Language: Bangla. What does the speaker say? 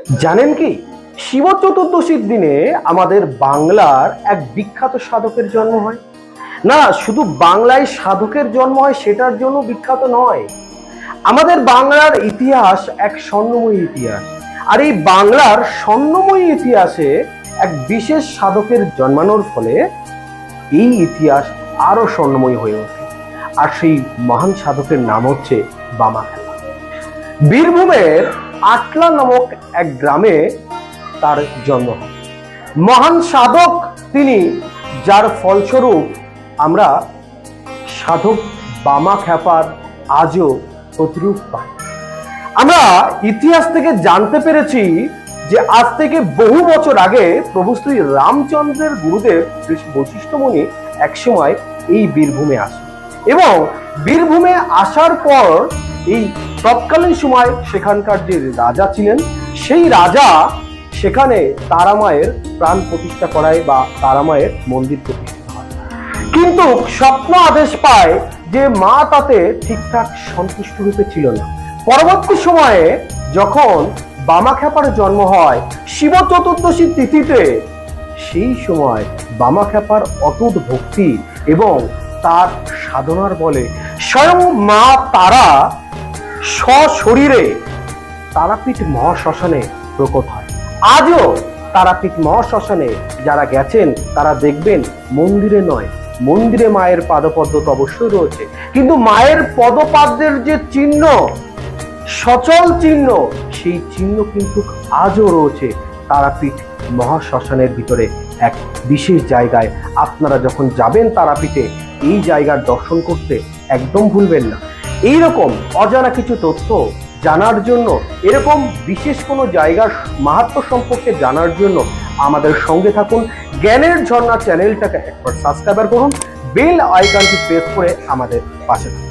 জানেন কি, শিব চতুর্দশীর দিনে আমাদের বাংলার এক বিখ্যাত সাধকের জন্ম হয়। না, শুধু বাংলায় সাধকের জন্ম হয় সেটার জন্য বিখ্যাত নয়, আমাদের বাংলার ইতিহাস এক স্বর্ণময়ী ইতিহাস। আর এই বাংলার স্বর্ণময়ী ইতিহাসে এক বিশেষ সাধকের জন্মানোর ফলে এই ইতিহাস আরো স্বর্ণময়ী হয়ে ওঠে। আর সেই মহান সাধকের নাম হচ্ছে বামা খেলা। বীরভূমের আটলা নামক এক গ্রামে তার জন্ম হয়। মহান সাধক তিনি, যার ফলস্বরূপ আমরা সাধক বামা খ্যাপার আজও প্রতিরূপ পাই। আমরা ইতিহাস থেকে জানতে পেরেছি যে আজ থেকে বহু বছর আগে প্রভু শ্রী রামচন্দ্রের গুরুদেব ঋষি বশিষ্ঠমুনি একসময় এই বীরভূমে আসে এবং বীরভূমে আসার পর এই তৎকালীন সময় সেখানকার যে রাজা ছিলেন সেই রাজা সেখানে তারামায়ের প্রাণ প্রতিষ্ঠা করায় বা তারামায়ের মন্দির প্রতিষ্ঠা হয়। কিন্তু স্বপ্ন আদেশ পায় যে মা তাতে ঠিকঠাক সন্তুষ্ট রূপে ছিল না। পরবর্তী সময়ে যখন বামা খ্যাপার জন্ম হয় শিব চতুর্দশী তিথিতে, সেই সময় বামা খ্যাপার অটুট ভক্তি এবং তার সাধনার বলে স্বয়ং মা তারা সশরীরে তারাপীঠ মহাশ্মশানে প্রকট হয়। আজও তারাপীঠ মহাশ্মশানে যারা গেছেন তারা দেখবেন মন্দিরে নয়, মন্দিরে মায়ের পাদপদ্ম তো অবশ্যই রয়েছে, কিন্তু মায়ের পদপাদ্যের যে চিহ্ন, সচল চিহ্ন, সেই চিহ্ন কিন্তু আজও রয়েছে তারাপীঠ মহাশ্মশানের ভিতরে এক বিশেষ জায়গায়। আপনারা যখন যাবেন তারাপীঠে এই জায়গার দর্শন করতে একদম ভুলবেন না। এইরকম অজানা কিছু তথ্য জানার জন্য, এরকম বিশেষ কোনো জায়গার মাহাত্ম্য সম্পর্কে জানার জন্য আমাদের সঙ্গে থাকুন। জ্ঞানের ঝর্ণা চ্যানেলটাকে একবার সাবস্ক্রাইব করুন, বেল আইকনটি প্রেস করে আমাদের পাশে থাকুন।